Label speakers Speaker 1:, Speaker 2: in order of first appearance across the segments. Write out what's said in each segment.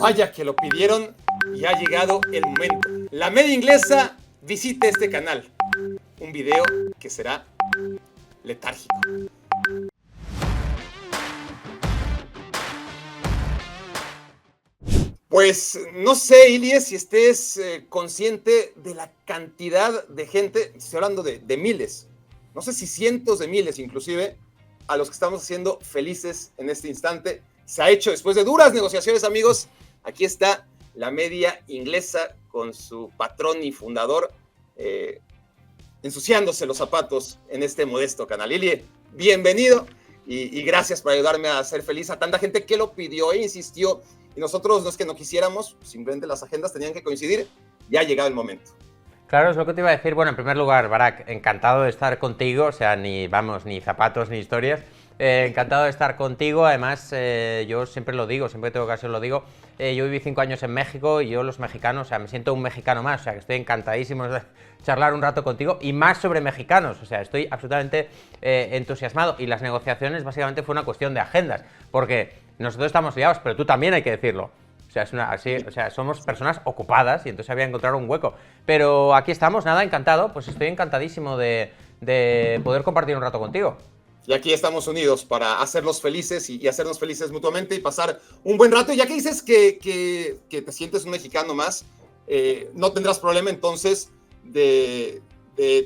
Speaker 1: Vaya que lo pidieron y ha llegado el momento. La media inglesa visite este canal. Un video que será letárgico. Pues no sé, Ilie, si estés consciente de la cantidad de gente, estoy hablando de miles, no sé si cientos de miles inclusive, a los que estamos haciendo felices en este instante. Se ha hecho después de duras negociaciones, amigos. Aquí está la media inglesa con su patrón y fundador, ensuciándose los zapatos en este modesto canal. Ilie, bienvenido y gracias por ayudarme a hacer feliz a tanta gente que lo pidió e insistió. Y nosotros no es que no quisiéramos, simplemente las agendas tenían que coincidir. Ya ha llegado el momento.
Speaker 2: Claro, es lo que te iba a decir. Bueno, en primer lugar, Barak, encantado de estar contigo. O sea, ni zapatos ni historias. Encantado de estar contigo. Además, yo siempre lo digo, siempre que tengo ocasión lo digo. Yo viví 5 años en México y yo los mexicanos, o sea, me siento un mexicano más. O sea, que estoy encantadísimo de charlar un rato contigo y más sobre mexicanos. O sea, estoy absolutamente entusiasmado. Y las negociaciones básicamente fue una cuestión de agendas. Porque nosotros estamos liados, pero tú también hay que decirlo. O sea, somos personas ocupadas y entonces había que encontrar un hueco. Pero aquí estamos, nada, encantado. Pues estoy encantadísimo de poder compartir un rato contigo.
Speaker 1: Y aquí estamos unidos para hacerlos felices y hacernos felices mutuamente y pasar un buen rato. Y ya que dices que te sientes un mexicano más, no tendrás problema entonces de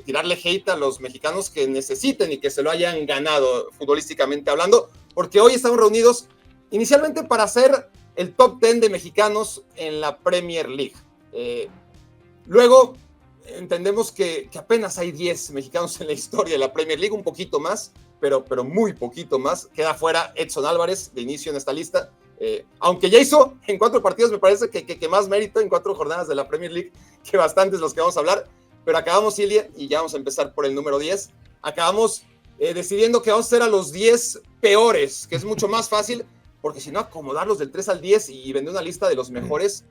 Speaker 1: tirarle hate a los mexicanos que necesiten y que se lo hayan ganado futbolísticamente hablando, porque hoy estamos reunidos inicialmente para hacer el top 10 de mexicanos en la Premier League. Luego entendemos que apenas hay 10 mexicanos en la historia de la Premier League, un poquito más, pero muy poquito más. Queda fuera Edson Álvarez de inicio en esta lista, aunque ya hizo en 4 partidos, me parece que más mérito en 4 jornadas de la Premier League que bastantes los que vamos a hablar. Pero acabamos, Ilie, y ya vamos a empezar por el número 10. Acabamos decidiendo que vamos a ser a los 10 peores, que es mucho más fácil, porque si no, acomodarlos del 3 al 10 y vender una lista de los mejores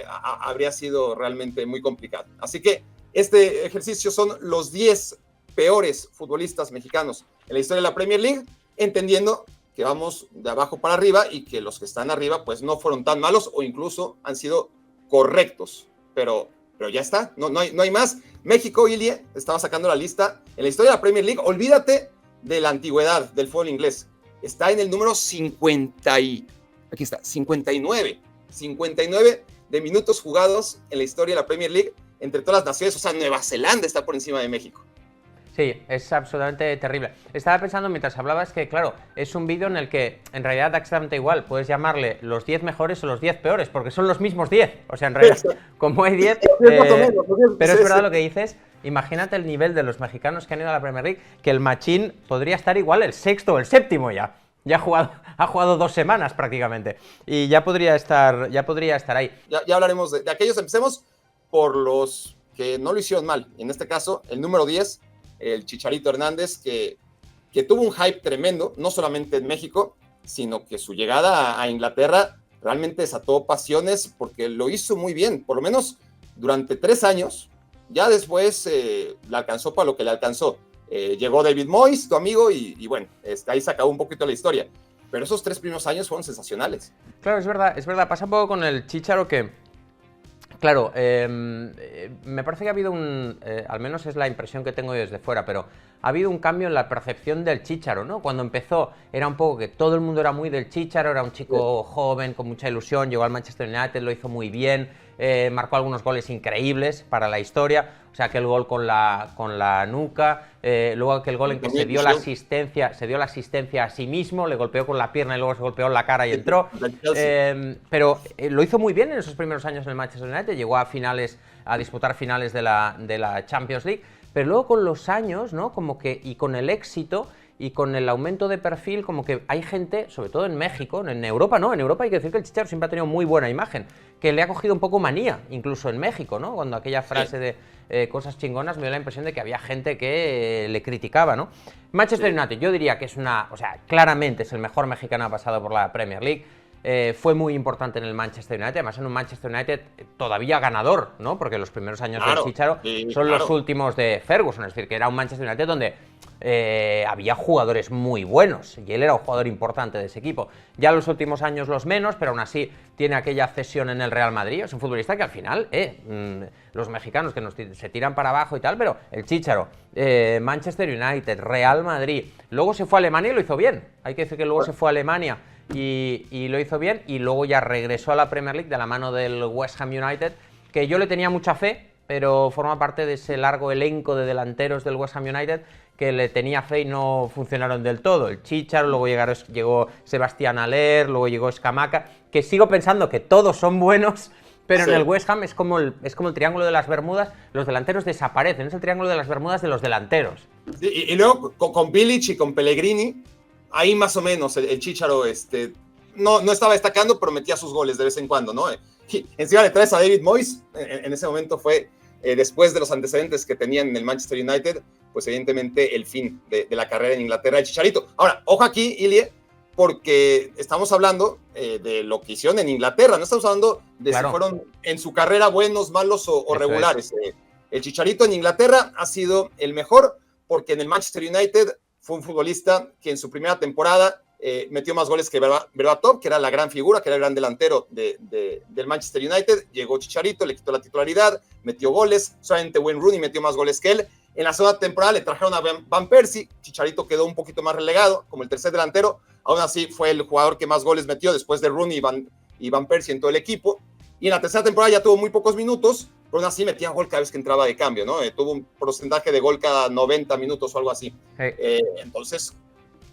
Speaker 1: habría sido realmente muy complicado. Así que este ejercicio son los 10 peores futbolistas mexicanos en la historia de la Premier League, entendiendo que vamos de abajo para arriba y que los que están arriba pues no fueron tan malos o incluso han sido correctos. Pero ya está, no hay más. México, Ilie, estaba sacando la lista en la historia de la Premier League. Olvídate de la antigüedad del fútbol inglés. Está en el número 59 de minutos jugados en la historia de la Premier League entre todas las naciones. O sea, Nueva Zelanda está por encima de México.
Speaker 2: Sí, es absolutamente terrible. Estaba pensando mientras hablabas que, claro, es un vídeo en el que en realidad da exactamente igual. Puedes llamarle los 10 mejores o los 10 peores, porque son los mismos 10. O sea, en realidad, como hay 10... pero es verdad lo que dices. Imagínate el nivel de los mexicanos que han ido a la Premier League, que el Machín podría estar igual el sexto o el séptimo ya. Ya ha jugado 2 semanas prácticamente. Y ya podría estar ahí.
Speaker 1: Ya hablaremos de aquellos. Empecemos por los que no lo hicieron mal. En este caso, el número 10, el Chicharito Hernández, que tuvo un hype tremendo, no solamente en México, sino que su llegada a Inglaterra realmente desató pasiones porque lo hizo muy bien, por lo menos durante 3 años. Ya después le alcanzó para lo que le alcanzó. Llegó David Moyes, tu amigo, y bueno, ahí se acabó un poquito la historia. Pero esos 3 primeros años fueron sensacionales.
Speaker 2: Claro, es verdad. Pasa un poco con el Chicharo que... Claro, me parece que ha habido al menos es la impresión que tengo yo desde fuera, pero ha habido un cambio en la percepción del Chicharo, ¿no? Cuando empezó era un poco que todo el mundo era muy del Chicharo, era un chico joven, con mucha ilusión, llegó al Manchester United, lo hizo muy bien, marcó algunos goles increíbles para la historia, o sea, aquel gol con la nuca, luego aquel gol en que se dio la asistencia a sí mismo, le golpeó con la pierna y luego se golpeó en la cara y entró, pero lo hizo muy bien en esos primeros años en el Manchester United, llegó a disputar finales de la Champions League, pero luego con los años, ¿no? Como que, y con el éxito y con el aumento de perfil, como que hay gente, sobre todo en México, en Europa no, en Europa hay que decir que el Chicharo siempre ha tenido muy buena imagen, que le ha cogido un poco manía, incluso en México, ¿no? Cuando aquella frase de cosas chingonas me dio la impresión de que había gente que le criticaba, ¿no? Manchester United, yo diría que es claramente es el mejor mexicano que ha pasado por la Premier League. fue muy importante en el Manchester United, además en un Manchester United todavía ganador, ¿no? Porque los primeros años del Chícharo son los últimos de Ferguson, es decir, que era un Manchester United donde había jugadores muy buenos y él era un jugador importante de ese equipo. Ya los últimos años los menos, pero aún así tiene aquella cesión en el Real Madrid. Es un futbolista que al final, los mexicanos que se tiran para abajo y tal, pero el Chícharo, Manchester United, Real Madrid, luego se fue a Alemania y lo hizo bien. Hay que decir que luego se fue a Alemania y lo hizo bien, y luego ya regresó a la Premier League de la mano del West Ham United, que yo le tenía mucha fe, pero forma parte de ese largo elenco de delanteros del West Ham United que le tenía fe y no funcionaron del todo. El Chícharo, luego llegó Sebastián Haller, luego llegó Scamacca, que sigo pensando que todos son buenos, pero en el West Ham es como el triángulo de las Bermudas, los delanteros desaparecen, es el triángulo de las Bermudas de los delanteros.
Speaker 1: Sí, y luego con Bilic y con Pellegrini, ahí más o menos el Chícharo no estaba destacando, pero metía sus goles de vez en cuando, ¿no? Y encima le traes a David Moyes, en ese momento fue, después de los antecedentes que tenían en el Manchester United, pues evidentemente el fin de la carrera en Inglaterra de Chicharito. Ahora, ojo aquí, Ilie, porque estamos hablando de lo que hicieron en Inglaterra, no estamos hablando de si fueron en su carrera buenos, malos o regulares. El Chicharito en Inglaterra ha sido el mejor, porque en el Manchester United fue un futbolista que en su primera temporada metió más goles que Berbatov, que era la gran figura, que era el gran delantero del Manchester United. Llegó Chicharito, le quitó la titularidad, metió goles, solamente Wayne Rooney metió más goles que él. En la segunda temporada le trajeron a Van Persie, Chicharito quedó un poquito más relegado como el tercer delantero, aún así fue el jugador que más goles metió después de Rooney y Van Persie en todo el equipo. Y en la tercera temporada ya tuvo muy pocos minutos, pero aún así metía gol cada vez que entraba de cambio, ¿no? Tuvo un porcentaje de gol cada 90 minutos o algo así. Entonces,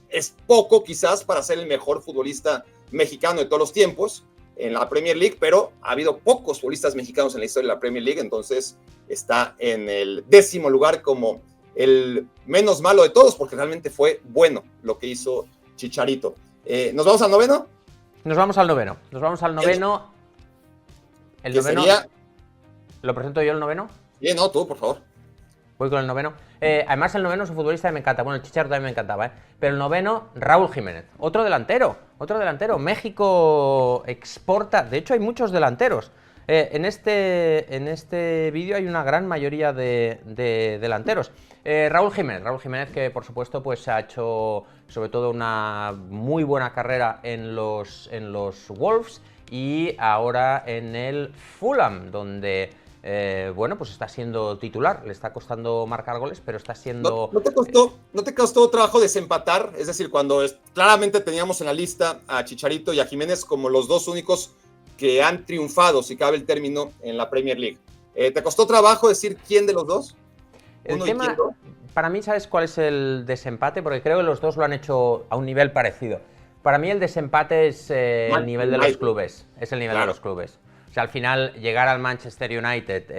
Speaker 1: es poco quizás para ser el mejor futbolista mexicano de todos los tiempos en la Premier League, pero ha habido pocos futbolistas mexicanos en la historia de la Premier League, entonces está en el 10º lugar como el menos malo de todos, porque realmente fue bueno lo que hizo Chicharito. ¿Nos vamos al noveno?
Speaker 2: Nos vamos al noveno. El noveno sería... ¿Lo presento yo el noveno?
Speaker 1: Sí, no, tú, por favor.
Speaker 2: Voy con el noveno. Además, el noveno es un futbolista que me encanta. Bueno, el Chicharito también me encantaba, ¿eh? Pero el noveno, Raúl Jiménez. Otro delantero. México exporta... De hecho, hay muchos delanteros. En este vídeo hay una gran mayoría de delanteros. Raúl Jiménez, que por supuesto pues ha hecho sobre todo una muy buena carrera en los Wolves y ahora en el Fulham, donde bueno, pues está siendo titular. Le está costando marcar goles, pero está siendo...
Speaker 1: ¿No te costó trabajo desempatar? Es decir, cuando claramente teníamos en la lista a Chicharito y a Jiménez como los dos únicos que han triunfado, si cabe el término, en la Premier League. ¿Te costó trabajo decir quién de los dos?
Speaker 2: El tema, para mí, ¿sabes cuál es el desempate? Porque creo que los dos lo han hecho a un nivel parecido. Para mí el desempate es el nivel de los clubes. Es el nivel de los clubes. O sea, al final, llegar al Manchester United,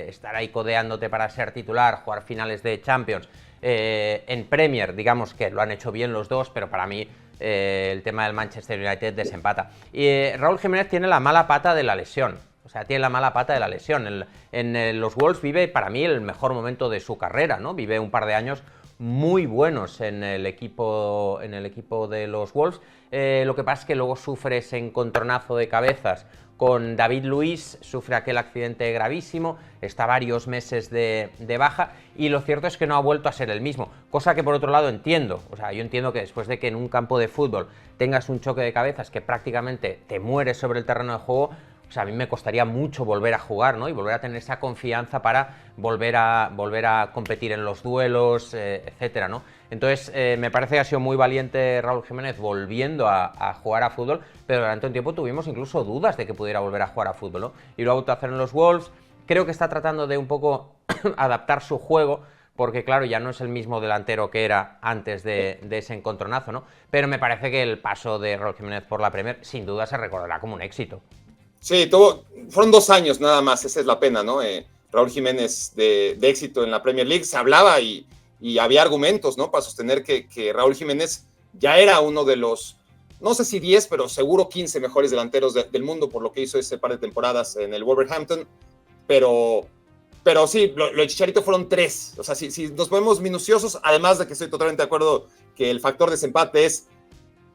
Speaker 2: estar ahí codeándote para ser titular, jugar finales de Champions, en Premier, digamos que lo han hecho bien los dos, pero para mí el tema del Manchester United desempata. Y Raúl Jiménez tiene la mala pata de la lesión. O sea, tiene la mala pata de la lesión. En los Wolves vive, para mí, el mejor momento de su carrera, ¿no? Vive un par de años muy buenos en el equipo de los Wolves. Lo que pasa es que luego sufre ese encontronazo de cabezas con David Luiz, sufre aquel accidente gravísimo, está varios meses de baja y lo cierto es que no ha vuelto a ser el mismo, cosa que por otro lado entiendo. O sea, yo entiendo que después de que en un campo de fútbol tengas un choque de cabezas que prácticamente te mueres sobre el terreno de juego, o sea, a mí me costaría mucho volver a jugar, ¿no? Y volver a tener esa confianza para volver a competir en los duelos, etcétera, ¿no? Entonces, me parece que ha sido muy valiente Raúl Jiménez volviendo a jugar a fútbol, pero durante un tiempo tuvimos incluso dudas de que pudiera volver a jugar a fútbol, ¿no? Y lo ha vuelto a hacer en los Wolves. Creo que está tratando de un poco adaptar su juego, porque claro, ya no es el mismo delantero que era antes de ese encontronazo, ¿no? Pero me parece que el paso de Raúl Jiménez por la Premier sin duda se recordará como un éxito.
Speaker 1: Sí, fueron 2 años nada más, esa es la pena, ¿no? Raúl Jiménez de éxito en la Premier League, se hablaba y había argumentos, ¿no? Para sostener que Raúl Jiménez ya era uno de los, no sé si 10, pero seguro 15 mejores delanteros del mundo por lo que hizo ese par de temporadas en el Wolverhampton, pero sí, lo de Chicharito fueron 3, o sea, si nos ponemos minuciosos, además de que estoy totalmente de acuerdo que el factor desempate es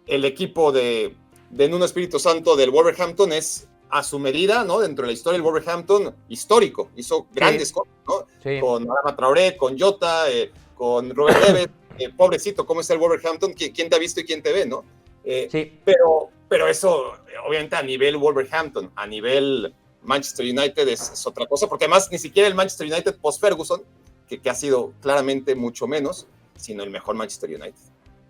Speaker 1: el equipo de de Nuno Espíritu Santo del Wolverhampton es a su medida, ¿no? Dentro de la historia del Wolverhampton, histórico. Hizo grandes cosas, ¿no?
Speaker 2: Sí.
Speaker 1: Con Adama Traoré, con Jota, con Robert Neves. Pobrecito, ¿cómo está el Wolverhampton? ¿Quién te ha visto y quién te ve, no?
Speaker 2: Sí.
Speaker 1: Pero eso, obviamente, a nivel Wolverhampton, a nivel Manchester United es otra cosa, porque además ni siquiera el Manchester United post-Ferguson, que ha sido claramente mucho menos, sino el mejor Manchester United.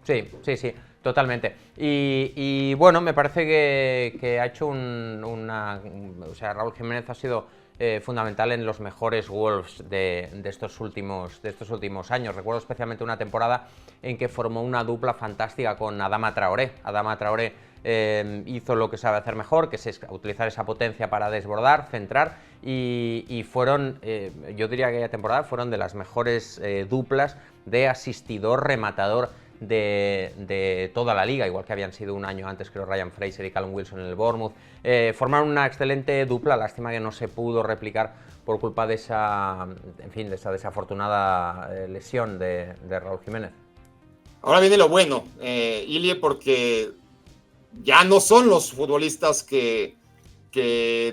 Speaker 2: Sí, totalmente. Y bueno, me parece que ha hecho o sea, Raúl Jiménez ha sido fundamental en los mejores Wolves de estos últimos años. Recuerdo especialmente una temporada en que formó una dupla fantástica con Adama Traoré. Adama Traoré hizo lo que sabe hacer mejor, que es utilizar esa potencia para desbordar, centrar, y fueron, yo diría que aquella temporada fueron de las mejores duplas de asistidor, rematador de toda la liga, igual que habían sido un año antes, creo, Ryan Fraser y Callum Wilson en el Bournemouth. Formaron una excelente dupla, lástima que no se pudo replicar por culpa de esa desafortunada lesión de Raúl Jiménez.
Speaker 1: Ahora viene lo bueno, Ilie, porque ya no son los futbolistas que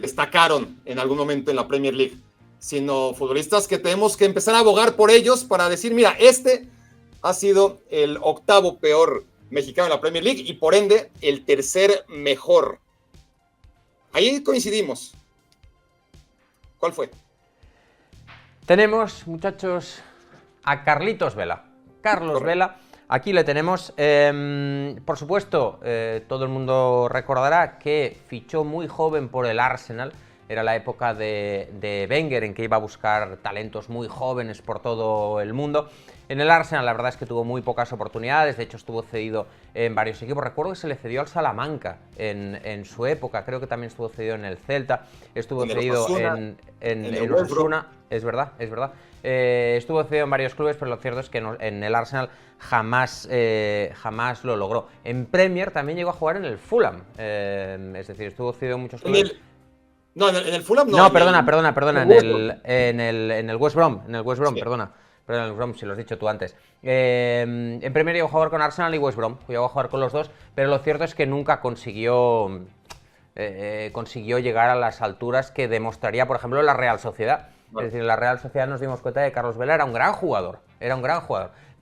Speaker 1: destacaron en algún momento en la Premier League, sino futbolistas que tenemos que empezar a abogar por ellos para decir, mira, este ha sido el 8º peor mexicano en la Premier League y por ende el 3er mejor. Ahí coincidimos. ¿Cuál fue?
Speaker 2: Tenemos, muchachos, a Carlitos Vela. Carlos Vela, aquí le tenemos. Por supuesto, todo el mundo recordará que fichó muy joven por el Arsenal. Era la época de Wenger, en que iba a buscar talentos muy jóvenes por todo el mundo. En el Arsenal la verdad es que tuvo muy pocas oportunidades, de hecho estuvo cedido en varios equipos. Recuerdo que se le cedió al Salamanca en su época, creo que también estuvo cedido en el Celta, estuvo cedido en Osasuna, es verdad. Estuvo cedido en varios clubes, pero lo cierto es que en el Arsenal jamás lo logró. En Premier también llegó a jugar en el Fulham, es decir, estuvo cedido en muchos clubes.
Speaker 1: En el Fulham no.
Speaker 2: No, perdona, en el West Brom, sí. Perdona, en el West Brom, si lo has dicho tú antes. En Premier llegó a jugar con Arsenal y West Brom, llegó a jugar con los dos, pero lo cierto es que nunca consiguió llegar a las alturas que demostraría, por ejemplo, la Real Sociedad. Vale. Es decir, en la Real Sociedad nos dimos cuenta de que Carlos Vela era un gran jugador,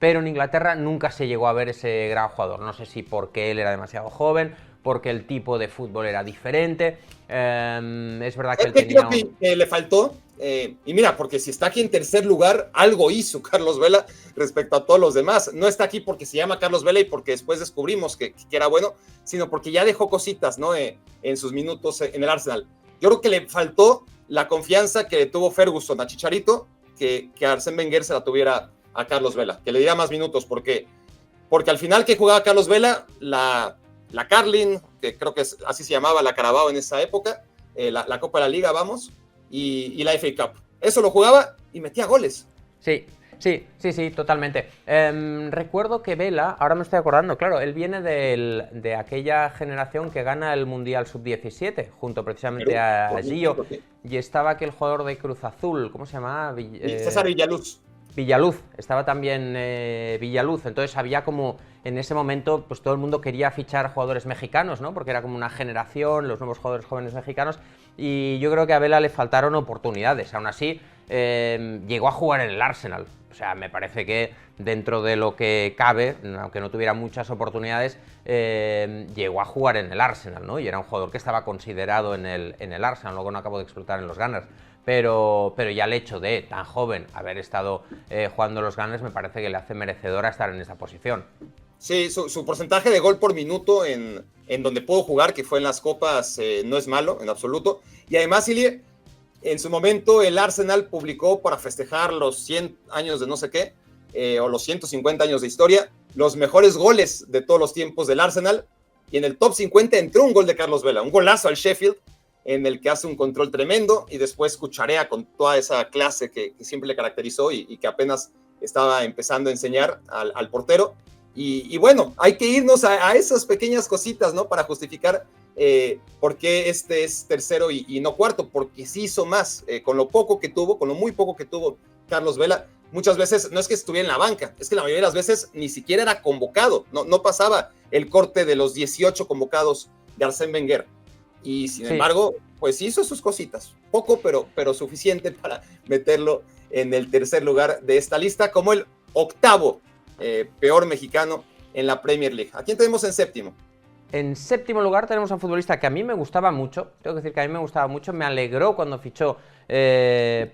Speaker 2: pero en Inglaterra nunca se llegó a ver ese gran jugador. No sé si porque él era demasiado joven, porque el tipo de fútbol era diferente. Es verdad que él tenía...
Speaker 1: Creo que le faltó, y mira, porque si está aquí en 3er lugar, algo hizo Carlos Vela respecto a todos los demás. No está aquí porque se llama Carlos Vela y porque después descubrimos que era bueno, sino porque ya dejó cositas, ¿no? En sus minutos en el Arsenal. Yo creo que le faltó la confianza que tuvo Ferguson a Chicharito, que Arsène Wenger se la tuviera a Carlos Vela, que le diera más minutos, porque al final que jugaba Carlos Vela, la Carling, que creo que así se llamaba, la Carabao en esa época, la Copa de la Liga, vamos, y la FA Cup. Eso lo jugaba y metía goles.
Speaker 2: Sí, totalmente. Recuerdo que Vela, ahora me estoy acordando, claro, él viene de aquella generación que gana el Mundial Sub-17, junto precisamente a Gio, y estaba aquel jugador de Cruz Azul, ¿cómo se llamaba?
Speaker 1: César
Speaker 2: Villaluz, estaba también Villaluz, entonces había como, en ese momento, pues todo el mundo quería fichar jugadores mexicanos, ¿no? Porque era como una generación, los nuevos jugadores jóvenes mexicanos, y yo creo que a Vela le faltaron oportunidades. Aún así, llegó a jugar en el Arsenal. O sea, me parece que dentro de lo que cabe, aunque no tuviera muchas oportunidades, llegó a jugar en el Arsenal, ¿no? Y era un jugador que estaba considerado en el Arsenal, luego no acabó de explotar en los Gunners. Pero ya el hecho de, tan joven, haber estado jugando los Gunners, me parece que le hace merecedor a estar en esa posición.
Speaker 1: Sí, su porcentaje de gol por minuto en donde pudo jugar, que fue en las copas, no es malo en absoluto. Y además, Ilie, en su momento el Arsenal publicó para festejar los 100 años de no sé qué, o los 150 años de historia, los mejores goles de todos los tiempos del Arsenal. Y en el top 50 entró un gol de Carlos Vela, un golazo al Sheffield, en el que hace un control tremendo y después cucharea con toda esa clase que siempre le caracterizó y que apenas estaba empezando a enseñar al portero. Y bueno, hay que irnos a esas pequeñas cositas, ¿no? Para justificar por qué este es 3º y no 4º, porque sí hizo más, con lo muy poco que tuvo Carlos Vela. Muchas veces no es que estuviera en la banca, es que la mayoría de las veces ni siquiera era convocado, no pasaba el corte de los 18 convocados de Arsène Wenger. Y sin
Speaker 2: Sí.
Speaker 1: embargo, pues hizo sus cositas. Poco, pero suficiente para meterlo en el tercer lugar de esta lista, como el octavo peor mexicano en la Premier League. ¿A quién tenemos en séptimo?
Speaker 2: En séptimo lugar tenemos a un futbolista que a mí me gustaba mucho, tengo que decir que a mí me gustaba mucho, me alegró cuando fichó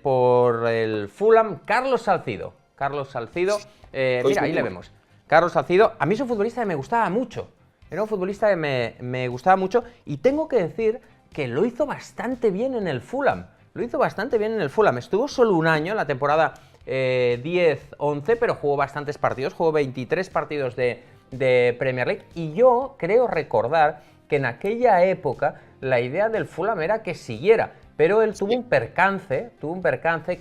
Speaker 2: por el Fulham, Carlos Salcido. Carlos Salcido, mira, ahí le vemos. Carlos Salcido, a mí es un futbolista que me gustaba mucho, era un futbolista que me gustaba mucho y tengo que decir que lo hizo bastante bien en el Fulham. Lo hizo bastante bien en el Fulham. Estuvo solo un año, la temporada 10-11, pero jugó bastantes partidos, jugó 23 partidos de Premier League, y yo creo recordar que en aquella época la idea del Fulham era que siguiera, pero él tuvo un percance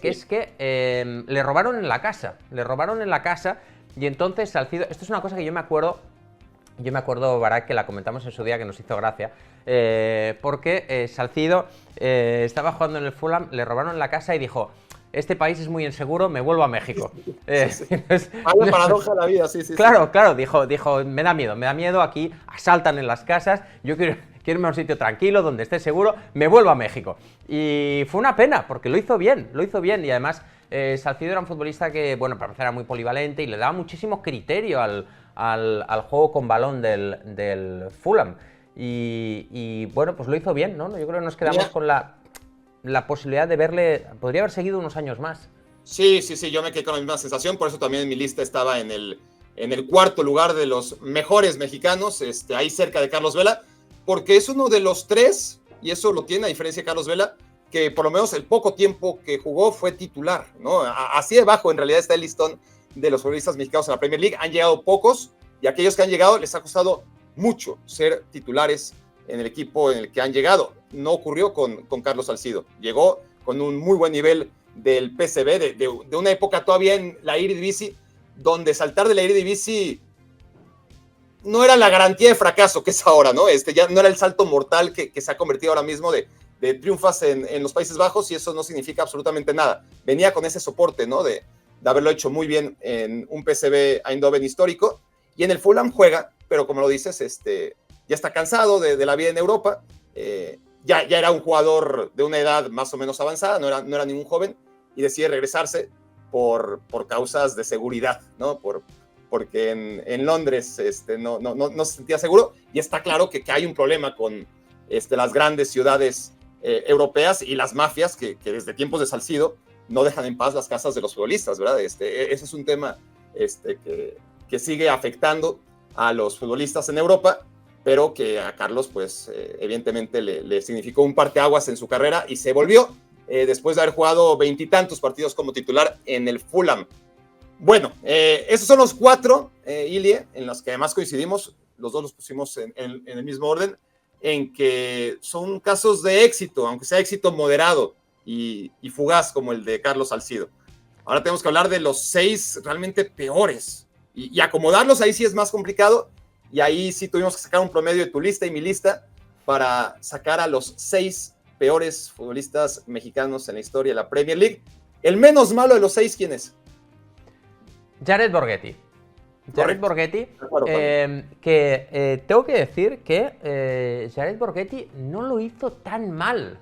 Speaker 2: que es que le robaron en la casa, y entonces Salcido, esto es una cosa que yo me acuerdo, Barak, que la comentamos en su día, que nos hizo gracia, porque Salcido estaba jugando en el Fulham, le robaron en la casa y dijo: este país es muy inseguro, me vuelvo a México.
Speaker 1: Una paradoja de la vida, sí.
Speaker 2: Claro, dijo, me da miedo, aquí asaltan en las casas, yo quiero irme a un sitio tranquilo, donde esté seguro, me vuelvo a México. Y fue una pena, porque lo hizo bien, y además Salcido era un futbolista que, bueno, para empezar era muy polivalente y le daba muchísimo criterio al juego con balón del Fulham. Y bueno, pues lo hizo bien, ¿no? Yo creo que nos quedamos con la posibilidad de verle, podría haber seguido unos años más.
Speaker 1: Sí, yo me quedé con la misma sensación, por eso también en mi lista estaba en el cuarto lugar de los mejores mexicanos, ahí cerca de Carlos Vela, porque es uno de los tres, y eso lo tiene a diferencia de Carlos Vela, que por lo menos el poco tiempo que jugó fue titular, ¿no? Así debajo en realidad está el listón de los futbolistas mexicanos en la Premier League. Han llegado pocos, y a aquellos que han llegado les ha costado mucho ser titulares en el equipo en el que han llegado. No ocurrió con Carlos Salcido. Llegó con un muy buen nivel del PSV, de una época todavía en la Eredivisie, donde saltar de la Eredivisie no era la garantía de fracaso que es ahora, ¿no? Ya no era el salto mortal que se ha convertido ahora mismo de triunfas en los Países Bajos, y eso no significa absolutamente nada. Venía con ese soporte, ¿no? De haberlo hecho muy bien en un PSV Eindhoven histórico, y en el Fulham juega, pero como lo dices, ya está cansado de la vida en Europa, ya era un jugador de una edad más o menos avanzada, no era ningún joven, y decide regresarse por causas de seguridad, ¿no? Porque en Londres no se sentía seguro, y está claro que hay un problema con las grandes ciudades europeas y las mafias que desde tiempos de Salcido no dejan en paz las casas de los futbolistas, ¿verdad? Ese es un tema que sigue afectando a los futbolistas en Europa, pero que a Carlos, pues, evidentemente le significó un parteaguas en su carrera, y se volvió, después de haber jugado 20 y tantos partidos como titular en el Fulham. Bueno, esos son los cuatro, Ilie, en los que además coincidimos, los dos los pusimos en el mismo orden, en que son casos de éxito, aunque sea éxito moderado y fugaz, como el de Carlos Salcido. Ahora tenemos que hablar de los 6 realmente peores, y acomodarlos ahí sí es más complicado, y ahí sí tuvimos que sacar un promedio de tu lista y mi lista para sacar a los 6 peores futbolistas mexicanos en la historia de la Premier League. El menos malo de los 6, ¿quién es?
Speaker 2: Jared Borghetti. Jared Borghetti, que tengo que decir que Jared Borghetti no lo hizo tan mal.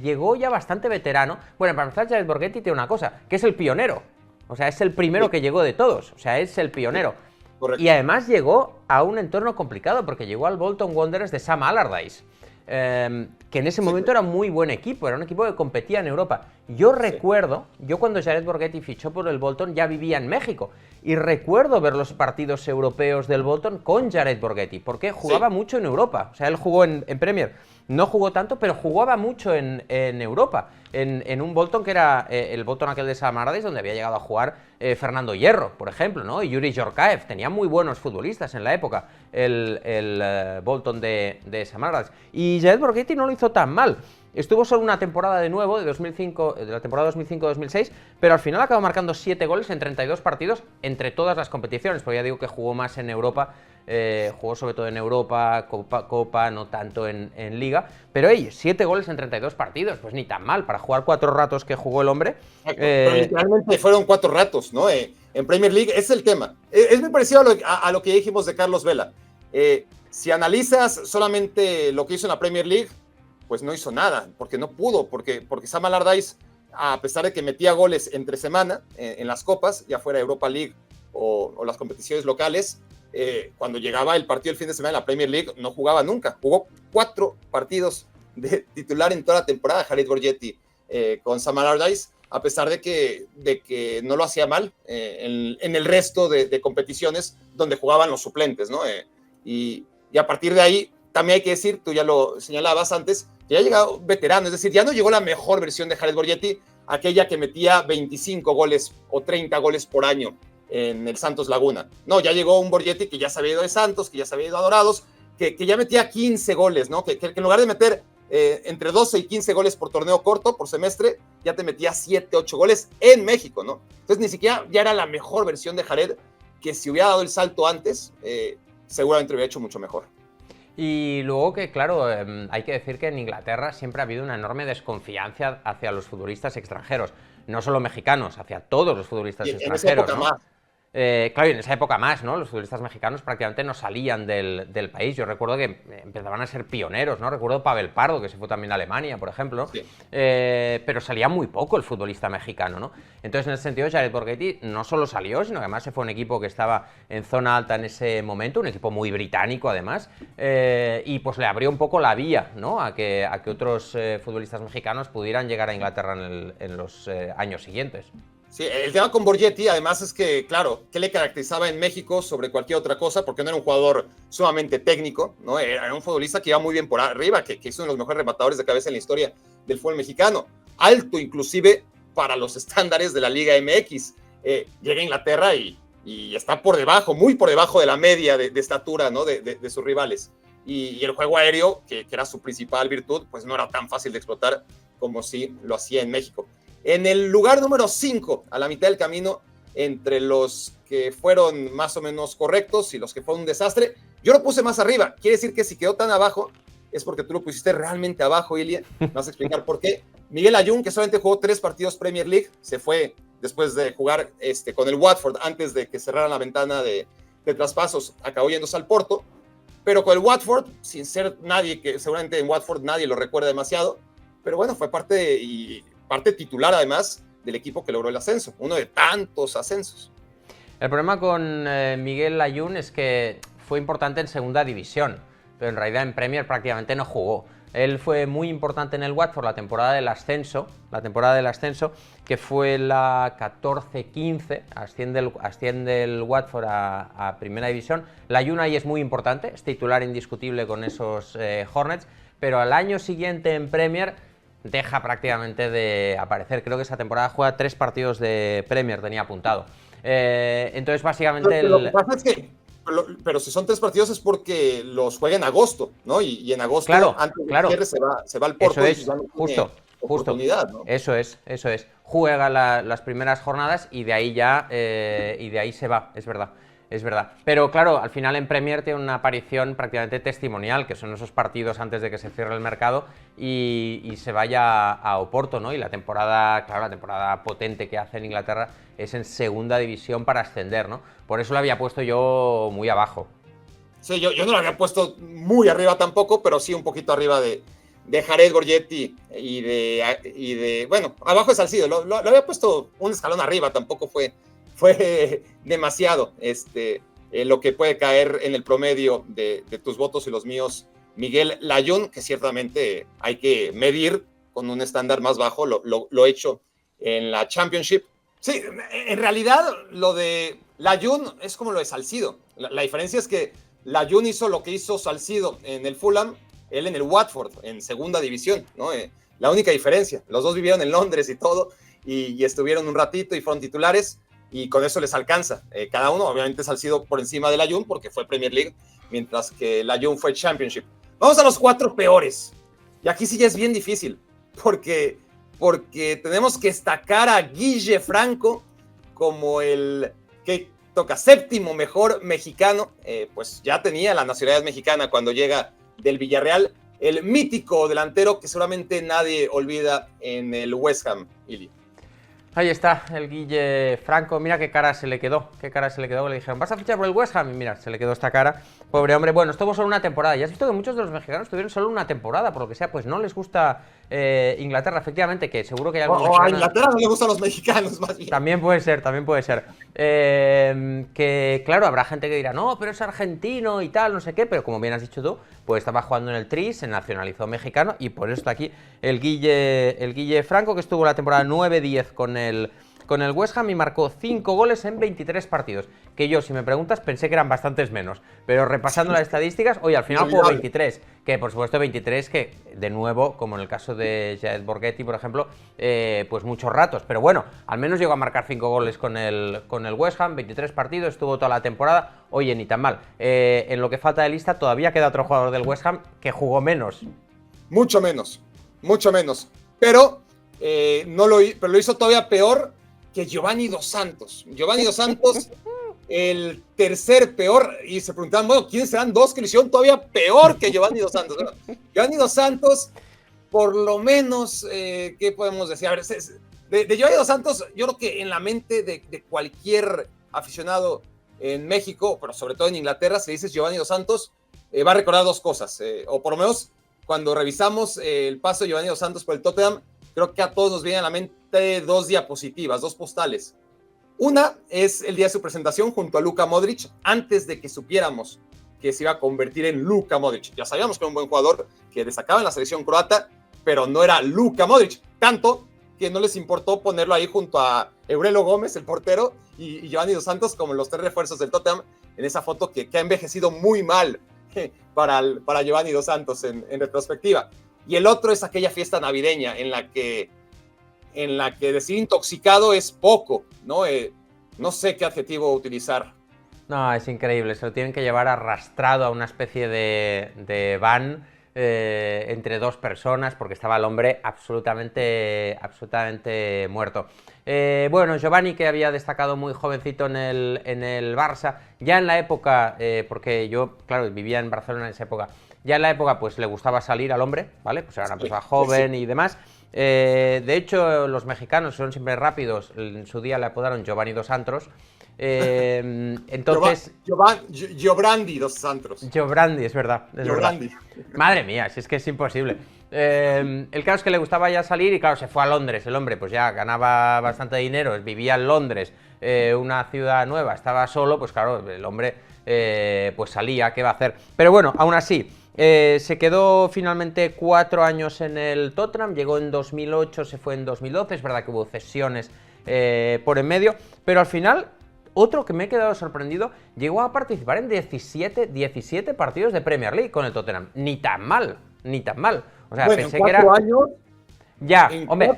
Speaker 2: Llegó ya bastante veterano. Bueno, para empezar, Jared Borghetti tiene una cosa, que es el pionero. O sea, es el primero que llegó de todos. O sea, es el pionero.
Speaker 1: Correcto.
Speaker 2: Y además llegó a un entorno complicado, porque llegó al Bolton Wanderers de Sam Allardyce, que en ese momento era un muy buen equipo, era un equipo que competía en Europa. Yo recuerdo, yo cuando Jared Borghetti fichó por el Bolton ya vivía en México, y recuerdo ver los partidos europeos del Bolton con Jared Borghetti, porque jugaba mucho en Europa. O sea, él jugó en Premier, no jugó tanto, pero jugaba mucho en Europa, en un Bolton que era el Bolton aquel de Sam Allardyce, donde había llegado a jugar Fernando Hierro, por ejemplo, ¿no? Y Yuri Yorkaev. Tenía muy buenos futbolistas en la época el Bolton de Sam Allardyce. Y Jared Borghetti no lo hizo tan mal. Estuvo solo una temporada de nuevo, de la temporada 2005-2006, pero al final acabó marcando 7 goles en 32 partidos entre todas las competiciones, porque ya digo que jugó más en Europa, jugó sobre todo en Europa, Copa, no tanto en Liga, pero 7 goles en 32 partidos, pues ni tan mal, para jugar 4 ratos que jugó el hombre.
Speaker 1: Pero literalmente fueron 4 ratos, ¿no? En Premier League, ese es el tema. Es muy parecido a lo que dijimos de Carlos Vela. Si analizas solamente lo que hizo en la Premier League, pues no hizo nada, porque no pudo, porque Sam Allardyce, a pesar de que metía goles entre semana en las copas, ya fuera Europa League o las competiciones locales, cuando llegaba el partido el fin de semana en la Premier League, no jugaba nunca. Jugó 4 partidos de titular en toda la temporada, Jared Borgetti, con Sam Allardyce, a pesar de que no lo hacía mal en el resto de competiciones donde jugaban los suplentes, ¿no? Y a partir de ahí, también hay que decir, tú ya lo señalabas antes, que ya ha llegado veterano, es decir, ya no llegó la mejor versión de Jared Borgetti, aquella que metía 25 goles o 30 goles por año en el Santos Laguna. No, ya llegó un Borgetti que ya se había ido de Santos, que ya se había ido a Dorados, que ya metía 15 goles, ¿no? Que en lugar de meter entre 12 y 15 goles por torneo corto, por semestre, ya te metía 7, 8 goles en México, ¿no? Entonces ni siquiera ya era la mejor versión de Jared, que si hubiera dado el salto antes, seguramente hubiera hecho mucho mejor.
Speaker 2: Y luego que, claro, hay que decir que en Inglaterra siempre ha habido una enorme desconfianza hacia los futbolistas extranjeros, no solo mexicanos, hacia todos los futbolistas extranjeros.
Speaker 1: En esa época
Speaker 2: ¿no?
Speaker 1: más.
Speaker 2: Claro, y en esa época más, ¿no? Los futbolistas mexicanos prácticamente no salían del país. Yo recuerdo que empezaban a ser pioneros, ¿no? Recuerdo Pavel Pardo, que se fue también a Alemania, por ejemplo. Sí. Pero salía muy poco el futbolista mexicano, ¿no? Entonces, en ese sentido, Jared Borgetti no solo salió, sino que además se fue a un equipo que estaba en zona alta en ese momento, un equipo muy británico, además, y pues le abrió un poco la vía, ¿no? A que otros futbolistas mexicanos pudieran llegar a Inglaterra en los años siguientes.
Speaker 1: Sí, el tema con Borgetti, además, es que, claro, ¿qué le caracterizaba en México sobre cualquier otra cosa? Porque no era un jugador sumamente técnico, ¿no? Era un futbolista que iba muy bien por arriba, que es uno de los mejores rematadores de cabeza en la historia del fútbol mexicano. Alto, inclusive, para los estándares de la Liga MX. Llega a Inglaterra y está por debajo, muy por debajo de la media de estatura, ¿no? De sus rivales. Y el juego aéreo, que era su principal virtud, pues no era tan fácil de explotar como si lo hacía en México. En el lugar número 5, a la mitad del camino, entre los que fueron más o menos correctos y los que fue un desastre, yo lo puse más arriba. Quiere decir que si quedó tan abajo, es porque tú lo pusiste realmente abajo, Ilia. Me vas a explicar por qué. Miguel Ayun, que solamente jugó 3 partidos Premier League, se fue después de jugar con el Watford, antes de que cerraran la ventana de traspasos, acabó yéndose al Porto. Pero con el Watford, sin ser nadie, que seguramente en Watford nadie lo recuerda demasiado, pero bueno, fue parte titular además del equipo que logró el ascenso, uno de tantos ascensos.
Speaker 2: El problema con Miguel Ayun es que fue importante en segunda división, pero en realidad en Premier prácticamente no jugó. Él fue muy importante en el Watford la temporada del ascenso, que fue la 14-15, asciende el Watford a primera división. La Ayun ahí es muy importante, es titular indiscutible con esos Hornets, pero al año siguiente en Premier deja prácticamente de aparecer. Creo que esa temporada juega 3 partidos de Premier, tenía apuntado. Entonces, básicamente...
Speaker 1: Lo que pasa es que, pero si son 3 partidos es porque los juega en agosto, ¿no? Y en agosto,
Speaker 2: claro,
Speaker 1: antes del cierre, se va al Porto.
Speaker 2: Eso es,
Speaker 1: y ya no
Speaker 2: justo.
Speaker 1: ¿no?
Speaker 2: Eso es. Juega las primeras jornadas y de ahí ya se va, es verdad. Pero claro, al final en Premier tiene una aparición prácticamente testimonial, que son esos partidos antes de que se cierre el mercado y se vaya a Oporto, ¿no? Y la temporada potente que hace en Inglaterra es en segunda división para ascender, ¿no? Por eso lo había puesto yo muy abajo.
Speaker 1: Sí, yo no lo había puesto muy arriba tampoco, pero sí un poquito arriba de Jared Borgetti y de bueno, abajo de Salcido. Lo había puesto un escalón arriba, tampoco fue demasiado lo que puede caer en el promedio de tus votos y los míos. Miguel Layún, que ciertamente hay que medir con un estándar más bajo, lo hecho en la Championship. Sí, en realidad lo de Layún es como lo de Salcido. La diferencia es que Layún hizo lo que hizo Salcido en el Fulham, él en el Watford, en segunda división, ¿no? La única diferencia, los dos vivieron en Londres y todo, y estuvieron un ratito y fueron titulares, y con eso les alcanza. Cada uno, obviamente, Salcido por encima del Layún, porque fue Premier League, mientras que Layún fue Championship. Vamos a los 4 peores. Y aquí sí ya es bien difícil, porque tenemos que destacar a Guille Franco como el que toca 7º mejor mexicano, pues ya tenía la nacionalidad mexicana cuando llega del Villarreal, el mítico delantero que seguramente nadie olvida en el West Ham, Ili.
Speaker 2: Ahí está, el Guille Franco. Mira qué cara se le quedó. Qué cara se le quedó. Le dijeron, ¿vas a fichar por el West Ham? Y mira, se le quedó esta cara. Pobre hombre. Bueno, estuvo solo una temporada. Y has visto que muchos de los mexicanos tuvieron solo una temporada. Por lo que sea, pues no les gusta Inglaterra. Efectivamente, que seguro que hay algunos
Speaker 1: O a Inglaterra no le gustan los mexicanos, más bien.
Speaker 2: También puede ser, también puede ser. Que claro, habrá gente que dirá, no, pero es argentino y tal, no sé qué. Pero como bien has dicho tú, pues estaba jugando en el Tri, se nacionalizó mexicano. Y por eso está aquí el Guille Franco, que estuvo la temporada 9-10 con el West Ham y marcó 5 goles en 23 partidos. Que yo, si me preguntas, pensé que eran bastantes menos. Pero repasando las estadísticas, oye, al final jugó 23. Que por supuesto 23 que, de nuevo, como en el caso de Jared Borghetti, por ejemplo, pues muchos ratos. Pero bueno, al menos llegó a marcar 5 goles con el West Ham, 23 partidos, estuvo toda la temporada. Oye, ni tan mal. En lo que falta de lista todavía queda otro jugador del West Ham que jugó menos.
Speaker 1: Mucho menos, mucho menos. Pero, pero lo hizo todavía peor que Giovanni Dos Santos. Giovanni Dos Santos, el tercer peor, y se preguntaban, bueno, ¿quiénes serán dos que lo hicieron todavía peor que Giovanni Dos Santos? Bueno, Giovanni Dos Santos, por lo menos, ¿qué podemos decir? A ver, de Giovanni Dos Santos, yo creo que en la mente de cualquier aficionado en México, pero sobre todo en Inglaterra, si dices Giovanni Dos Santos, va a recordar dos cosas, o por lo menos cuando revisamos el paso de Giovanni Dos Santos por el Tottenham, creo que a todos nos vienen a la mente dos diapositivas, dos postales. Una es el día de su presentación junto a Luka Modric, antes de que supiéramos que se iba a convertir en Luka Modric. Ya sabíamos que era un buen jugador que destacaba en la selección croata, pero no era Luka Modric, tanto que no les importó ponerlo ahí junto a Eurelo Gómez, el portero, y Giovanni Dos Santos como los tres refuerzos del Tottenham, en esa foto que ha envejecido muy mal para Giovanni Dos Santos en retrospectiva. Y el otro es aquella fiesta navideña en la que decir intoxicado es poco, ¿no? No sé qué adjetivo utilizar.
Speaker 2: No, es increíble, se lo tienen que llevar arrastrado a una especie de van entre dos personas porque estaba el hombre absolutamente muerto. Bueno, Giovanni, que había destacado muy jovencito en el Barça, ya en la época, porque yo, claro, vivía en Barcelona en esa época, ya en la época pues le gustaba salir al hombre, ¿vale? Pues era una persona joven y demás. De hecho, los mexicanos son siempre rápidos, en su día le apodaron Giovanni Dos Santos. Entonces.
Speaker 1: Giobrandi Dos Santos.
Speaker 2: Giobrandi, es verdad. Madre mía, si es que es imposible. El caso es que le gustaba ya salir y claro, se fue a Londres. El hombre pues ya ganaba bastante dinero, vivía en Londres, una ciudad nueva, estaba solo, pues claro, el hombre pues salía, ¿qué va a hacer? Pero bueno, aún así, se quedó finalmente 4 años en el Tottenham, llegó en 2008, se fue en 2012, es verdad que hubo cesiones por en medio, pero al final, otro que me he quedado sorprendido, llegó a participar en 17 partidos de Premier League con el Tottenham, ni tan mal. O sea,
Speaker 1: bueno,
Speaker 2: pensé que era...
Speaker 1: años,
Speaker 2: ya, hombre.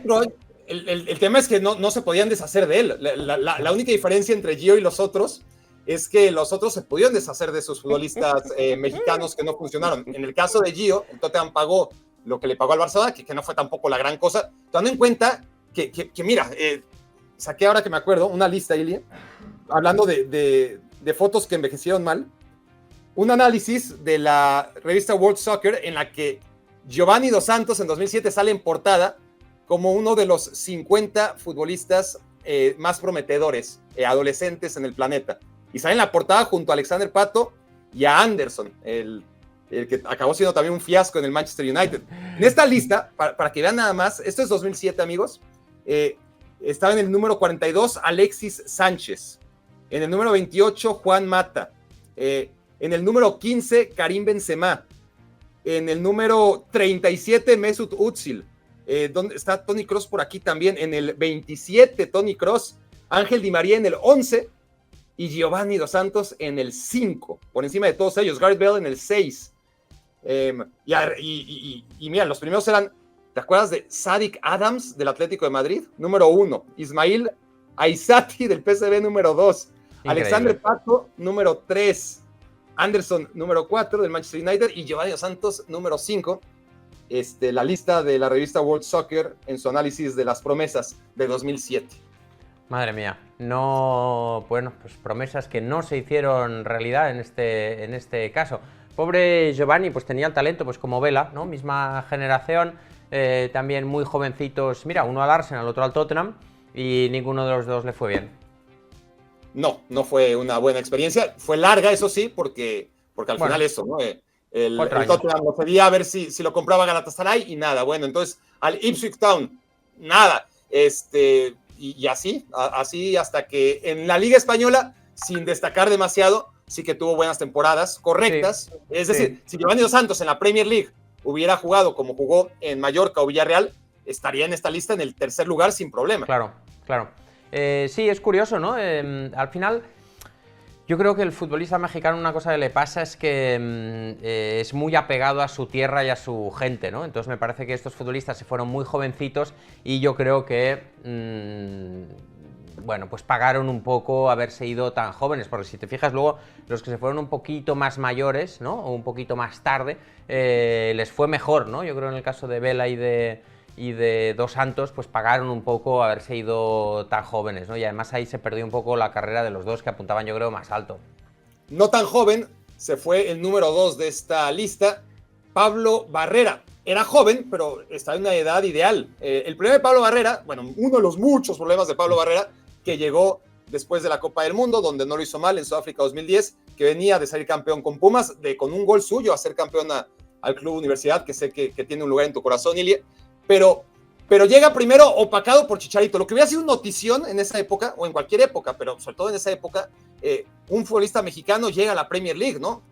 Speaker 1: El tema es que no se podían deshacer de él. La única diferencia entre Gio y los otros es que los otros se pudieron deshacer de sus futbolistas mexicanos que no funcionaron. En el caso de Gio, el Tottenham pagó lo que le pagó al Barcelona, que no fue tampoco la gran cosa, tomando en cuenta que mira, saqué ahora que me acuerdo una lista, Ilia, hablando de fotos que envejecieron mal, un análisis de la revista World Soccer en la que Giovanni Dos Santos en 2007 sale en portada como uno de los 50 futbolistas más prometedores, adolescentes en el planeta. Y sale en la portada junto a Alexander Pato y a Anderson, el que acabó siendo también un fiasco en el Manchester United. En esta lista, para que vean nada más, esto es 2007, amigos, estaba en el número 42 Alexis Sánchez, en el número 28 Juan Mata, en el número 15 Karim Benzema, en el número 37 Mesut Özil, donde está Toni Kroos por aquí también, en el 27 Toni Kroos, Ángel Di María en el 11 y Giovanni Dos Santos en el 5, por encima de todos ellos, Gareth Bale en el 6. Y mira, los primeros eran, ¿te acuerdas de Sadik Adams del Atlético de Madrid? Número 1, Ismail Aizati del PSV número 2, Alexander Pato número 3, Anderson número 4 del Manchester United y Giovanni Dos Santos número 5. La lista de la revista World Soccer en su análisis de las promesas de 2007.
Speaker 2: Madre mía, no, bueno, pues promesas que no se hicieron realidad en este caso. Pobre Giovanni, pues tenía el talento, pues como Vela, ¿no? Misma generación, también muy jovencitos, mira, uno al Arsenal, otro al Tottenham, y ninguno de los dos le fue bien.
Speaker 1: No, no fue una buena experiencia. Fue larga, eso sí, porque al final eso, ¿no? El Tottenham lo pedía a ver si lo compraba Galatasaray y nada. Bueno, entonces al Ipswich Town, nada. Y así hasta que en la Liga Española, sin destacar demasiado, sí que tuvo buenas temporadas correctas. Sí, es decir, si Giovanni Dos Santos en la Premier League hubiera jugado como jugó en Mallorca o Villarreal, estaría en esta lista en el tercer lugar sin problema.
Speaker 2: Claro. Sí, es curioso, ¿no? Al final, yo creo que el futbolista mexicano, una cosa que le pasa es que es muy apegado a su tierra y a su gente, ¿no? Entonces me parece que estos futbolistas se fueron muy jovencitos y yo creo que, bueno, pues pagaron un poco haberse ido tan jóvenes, porque si te fijas luego, los que se fueron un poquito más mayores, ¿no? O un poquito más tarde, les fue mejor, ¿no? Yo creo en el caso de Vela y de Dos Santos, pues pagaron un poco haberse ido tan jóvenes, ¿no? Y además ahí se perdió un poco la carrera de los dos que apuntaban, yo creo, más alto.
Speaker 1: No tan joven, se fue el número 2 de esta lista, Pablo Barrera. Era joven, pero está en una edad ideal. El problema de Pablo Barrera, bueno, uno de los muchos problemas de Pablo Barrera, que llegó después de la Copa del Mundo, donde no lo hizo mal en Sudáfrica 2010, que venía de salir campeón con Pumas, con un gol suyo a ser campeón al Club Universidad, que sé que tiene un lugar en tu corazón, Ilie. Pero llega primero opacado por Chicharito, lo que hubiera sido una notición en esa época, o en cualquier época, pero sobre todo en esa época, un futbolista mexicano llega a la Premier League, ¿no?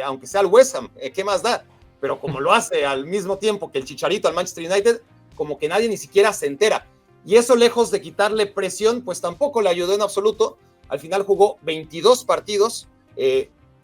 Speaker 1: Aunque sea al West Ham, ¿qué más da? Pero como lo hace al mismo tiempo que el Chicharito al Manchester United, como que nadie ni siquiera se entera. Y eso, lejos de quitarle presión, pues tampoco le ayudó en absoluto. Al final jugó 22 partidos,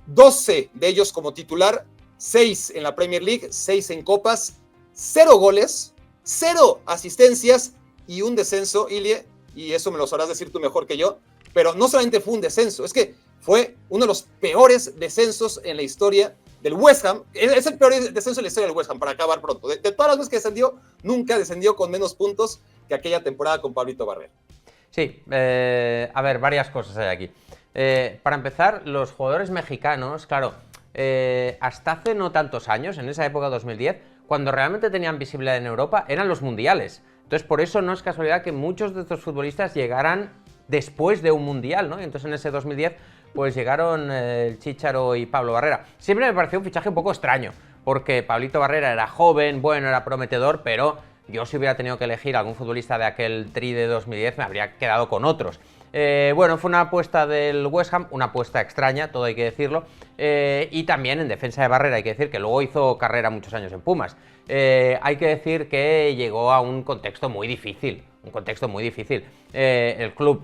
Speaker 1: 12 de ellos como titular, 6 en la Premier League, 6 en Copas, 0 goles, 0 asistencias y un descenso, Ilie, y eso me lo sabrás decir tú mejor que yo, pero no solamente fue un descenso, es que fue uno de los peores descensos en la historia del West Ham. Es el peor descenso en la historia del West Ham, para acabar pronto. De todas las veces que descendió, nunca descendió con menos puntos que aquella temporada con Pablito Barrera.
Speaker 2: Sí, a ver, varias cosas hay aquí. Para empezar, los jugadores mexicanos, claro, hasta hace no tantos años, en esa época 2010, cuando realmente tenían visibilidad en Europa, eran los mundiales. Entonces, por eso no es casualidad que muchos de estos futbolistas llegaran después de un mundial, ¿no? Y entonces en ese 2010, pues llegaron el Chícharo y Pablo Barrera. Siempre me pareció un fichaje un poco extraño, porque Pablito Barrera era joven, bueno, era prometedor, pero yo si hubiera tenido que elegir algún futbolista de aquel tri de 2010, me habría quedado con otros. Bueno, fue una apuesta del West Ham, una apuesta extraña, todo hay que decirlo, y también en defensa de Barrera hay que decir que luego hizo carrera muchos años en Pumas. Hay que decir que llegó a un contexto muy difícil, el club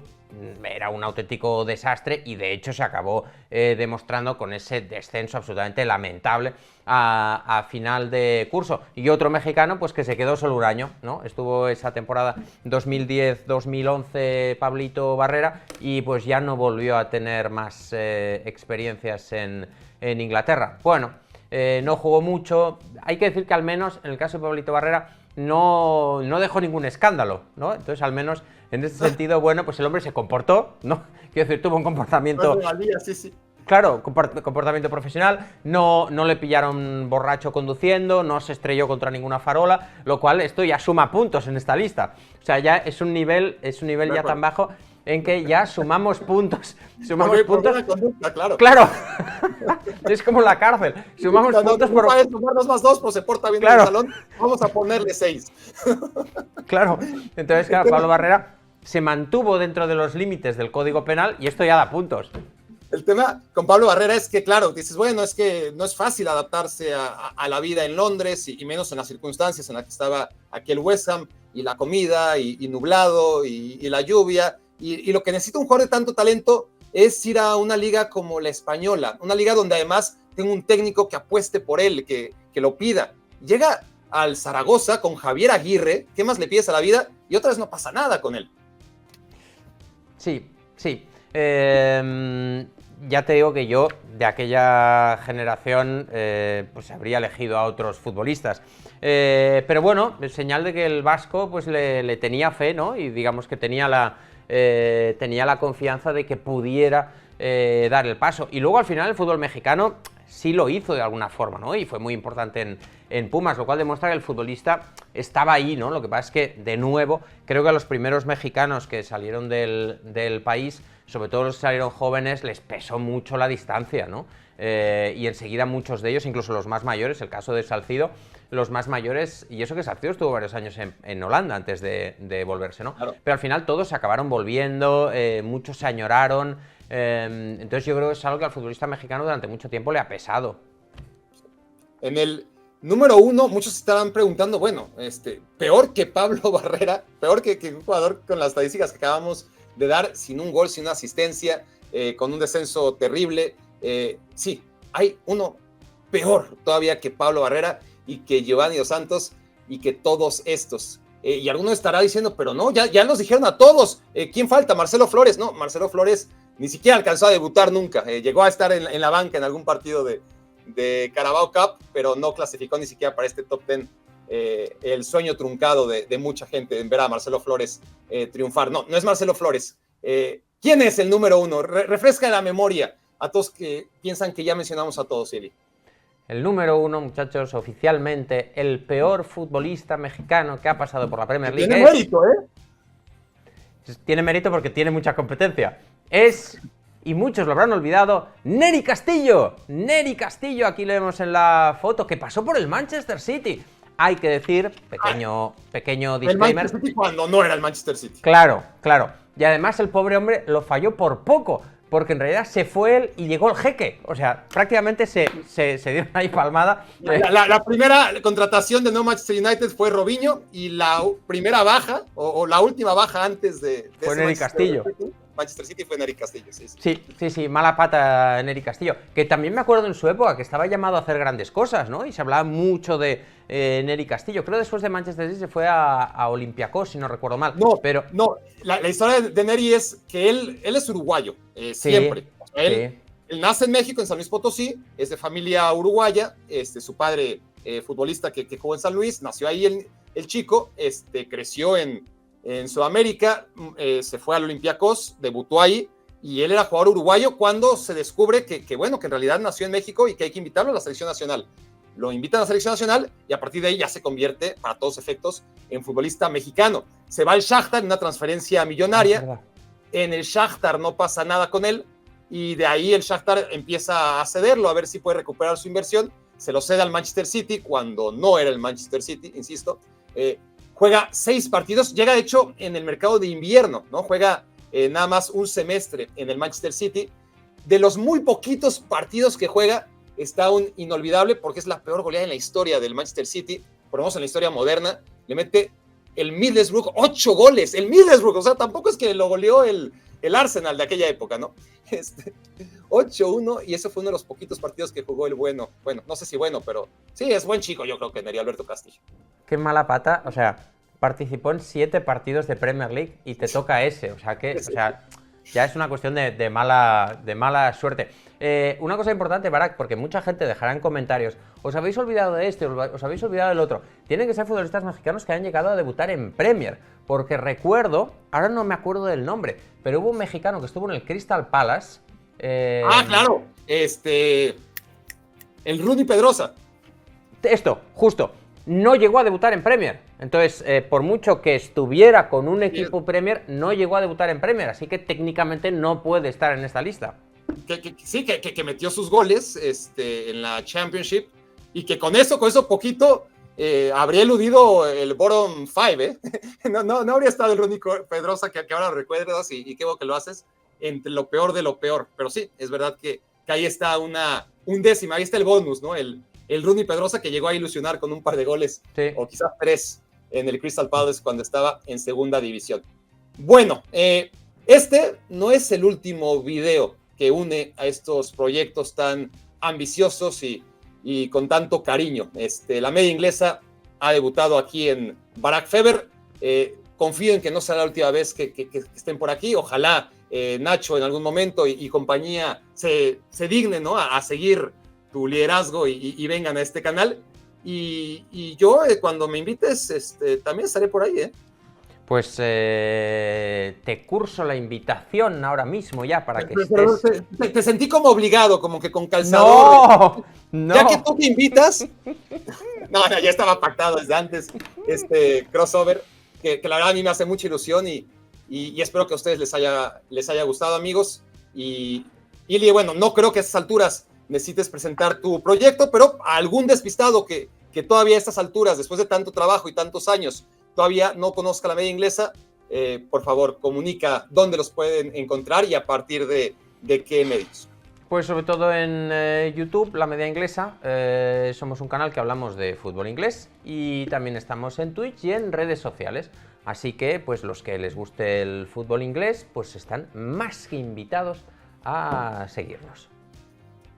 Speaker 2: era un auténtico desastre y de hecho se acabó demostrando con ese descenso absolutamente lamentable a final de curso. Y otro mexicano pues que se quedó solo un año, ¿no? Estuvo esa temporada 2010-2011 Pablito Barrera y pues ya no volvió a tener más experiencias en Inglaterra. Bueno, no jugó mucho. Hay que decir que al menos en el caso de Pablito Barrera no dejó ningún escándalo, ¿no? Entonces al menos en ese sentido, bueno, pues el hombre se comportó, ¿no? Quiero decir, tuvo un comportamiento...
Speaker 1: Sí.
Speaker 2: Claro, comportamiento profesional, no le pillaron borracho conduciendo, no se estrelló contra ninguna farola, lo cual esto ya suma puntos en esta lista. O sea, ya es un nivel ya tan bajo en que ya sumamos puntos. Sumamos puntos.
Speaker 1: Conducta, claro.
Speaker 2: Claro. Es como la cárcel. Sumamos puntos por.
Speaker 1: Sumarnos más 2, pues se porta bien
Speaker 2: claro.
Speaker 1: En el salón. Vamos a ponerle 6.
Speaker 2: Claro. Entonces, claro, Pablo Barrera se mantuvo dentro de los límites del Código Penal y esto ya da puntos.
Speaker 1: El tema con Pablo Barrera es que, claro, dices, bueno, es que no es fácil adaptarse a la vida en Londres y menos en las circunstancias en las que estaba aquí el West Ham y la comida y nublado y la lluvia. Y lo que necesita un jugador de tanto talento es ir a una liga como la española, una liga donde además tenga un técnico que apueste por él, que lo pida. Llega al Zaragoza con Javier Aguirre, ¿qué más le pides a la vida? Y otra vez no pasa nada con él.
Speaker 2: Sí. Ya te digo que yo, de aquella generación, pues habría elegido a otros futbolistas. Pero bueno, señal de que el vasco pues le tenía fe, ¿no? Y digamos que tenía la confianza de que pudiera dar el paso. Y luego al final el fútbol mexicano sí lo hizo de alguna forma, ¿no? Y fue muy importante en Pumas, lo cual demuestra que el futbolista estaba ahí, ¿no? Lo que pasa es que, de nuevo, creo que a los primeros mexicanos que salieron del país, sobre todo los que salieron jóvenes, les pesó mucho la distancia, ¿no? Y enseguida muchos de ellos, incluso los más mayores, el caso de Salcido, los más mayores, y eso que Salcido estuvo varios años en Holanda antes de volverse, ¿no? Claro. Pero al final todos se acabaron volviendo, muchos se añoraron, entonces yo creo que es algo que al futbolista mexicano durante mucho tiempo le ha pesado.
Speaker 1: En el número 1, muchos estaban preguntando, bueno, peor que Pablo Barrera, peor que un jugador con las estadísticas que acabamos de dar, sin un gol, sin una asistencia, con un descenso terrible. Sí, hay uno peor todavía que Pablo Barrera y que Giovanni Dos Santos y que todos estos. Y alguno estará diciendo, pero no, ya nos dijeron a todos. ¿Quién falta? Marcelo Flores. No, Marcelo Flores ni siquiera alcanzó a debutar nunca. Llegó a estar en la banca en algún partido de Carabao Cup, pero no clasificó ni siquiera para este top 10. El sueño truncado de mucha gente en ver a Marcelo Flores triunfar. No es Marcelo Flores. ¿Quién es el número 1? Refresca la memoria a todos que piensan que ya mencionamos a todos, Eli.
Speaker 2: El número 1, muchachos, oficialmente, el peor futbolista mexicano que ha pasado por la Premier League.
Speaker 1: Tiene mérito, ¿eh?
Speaker 2: Tiene mérito porque tiene mucha competencia. Es, y muchos lo habrán olvidado, Nery Castillo. Nery Castillo, aquí lo vemos en la foto, que pasó por el Manchester City. Hay que decir, pequeño disclaimer.
Speaker 1: El Manchester City cuando no era el Manchester City.
Speaker 2: Claro. Y además el pobre hombre lo falló por poco, porque en realidad se fue él y llegó el jeque. O sea, prácticamente se dieron ahí palmada.
Speaker 1: La primera contratación de no Manchester United fue Robinho, y la primera baja, o la última baja antes de
Speaker 2: fue Nery Castillo.
Speaker 1: Manchester City fue Nery Castillo, sí.
Speaker 2: Sí, mala pata Nery Castillo. Que también me acuerdo en su época que estaba llamado a hacer grandes cosas, ¿no? Y se hablaba mucho de Nery Castillo. Creo que después de Manchester City se fue a Olympiacos, si no recuerdo mal.
Speaker 1: No, la historia de Nery es que él es uruguayo, siempre. Él nace en México, en San Luis Potosí, es de familia uruguaya, su padre futbolista que jugó en San Luis, nació ahí el chico, creció en Sudamérica, se fue al Olympiacos, debutó ahí, y él era jugador uruguayo cuando se descubre que en realidad nació en México y que hay que invitarlo a la selección nacional. Lo invitan a la selección nacional y a partir de ahí ya se convierte, para todos efectos, en futbolista mexicano. Se va al Shakhtar en una transferencia millonaria, en el Shakhtar no pasa nada con él, y de ahí el Shakhtar empieza a cederlo, a ver si puede recuperar su inversión. Se lo cede al Manchester City cuando no era el Manchester City, insisto. Juega 6 partidos, llega de hecho en el mercado de invierno, ¿no? Juega nada más un semestre en el Manchester City. De los muy poquitos partidos que juega, está un inolvidable porque es la peor goleada en la historia del Manchester City, por lo menos en la historia moderna. Le mete el Middlesbrough 8 goles, el Middlesbrough, o sea, tampoco es que lo goleó el Arsenal de aquella época, ¿no? 8-1, y eso fue uno de los poquitos partidos que jugó el bueno, no sé si bueno, pero sí, es buen chico, yo creo que Nery Alberto Castillo.
Speaker 2: Qué mala pata, o sea, participó en 7 partidos de Premier League y te toca ese, o sea, ya es una cuestión de mala suerte. Una cosa importante, Barak, porque mucha gente dejará en comentarios, os habéis olvidado de este, os habéis olvidado del otro. Tienen que ser futbolistas mexicanos que han llegado a debutar en Premier, porque recuerdo, ahora no me acuerdo del nombre, pero hubo un mexicano que estuvo en el Crystal Palace.
Speaker 1: Claro, el Rudy Pedrosa.
Speaker 2: Esto, justo, no llegó a debutar en Premier. Entonces, por mucho que estuviera con un equipo Premier, no llegó a debutar en Premier, así que técnicamente no puede estar en esta lista.
Speaker 1: Que metió sus goles en la Championship, y que con eso poquito habría eludido el bottom 5, ¿eh? No habría estado el Rudy Pedrosa que ahora recuerdas, y qué bueno que lo haces, entre lo peor de lo peor. Pero sí, es verdad que ahí está un décima, ahí está el bonus, ¿no? El Rudy Pedrosa, que llegó a ilusionar con un par de goles, sí, o quizás 3 en el Crystal Palace cuando estaba en segunda división. Bueno, no es el último video que une a estos proyectos tan ambiciosos y con tanto cariño. La media inglesa ha debutado aquí en Barak Feber. Confío en que no será la última vez que estén por aquí. Ojalá Nacho en algún momento y compañía se dignen, ¿no? a seguir tu liderazgo y vengan a este canal. Y yo, cuando me invites, también estaré por ahí, ¿eh?
Speaker 2: Pues te curso la invitación ahora mismo ya para que
Speaker 1: Pero
Speaker 2: estés...
Speaker 1: te sentí como obligado, como que con calzador.
Speaker 2: ¡No!
Speaker 1: Ya que
Speaker 2: ¡No!
Speaker 1: tú te invitas, no, ya estaba pactado desde antes este crossover, que la verdad a mí me hace mucha ilusión y espero que a ustedes les haya gustado, amigos. Y bueno, no creo que a estas alturas necesites presentar tu proyecto, pero a algún despistado que todavía a estas alturas, después de tanto trabajo y tantos años, todavía no conozca la media inglesa, por favor, comunica dónde los pueden encontrar y a partir de qué medios.
Speaker 2: Pues sobre todo en YouTube, La Media Inglesa, somos un canal que hablamos de fútbol inglés y también estamos en Twitch y en redes sociales. Así que pues los que les guste el fútbol inglés pues están más que invitados a seguirnos.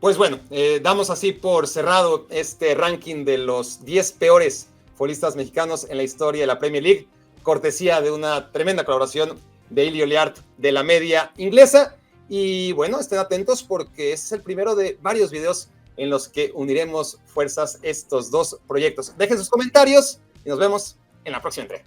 Speaker 1: Pues bueno, damos así por cerrado este ranking de los 10 peores futbolistas mexicanos en la historia de la Premier League, cortesía de una tremenda colaboración de Ilio Liart de La Media Inglesa. Y bueno, estén atentos porque este es el primero de varios videos en los que uniremos fuerzas estos dos proyectos. Dejen sus comentarios y nos vemos en la próxima entrega.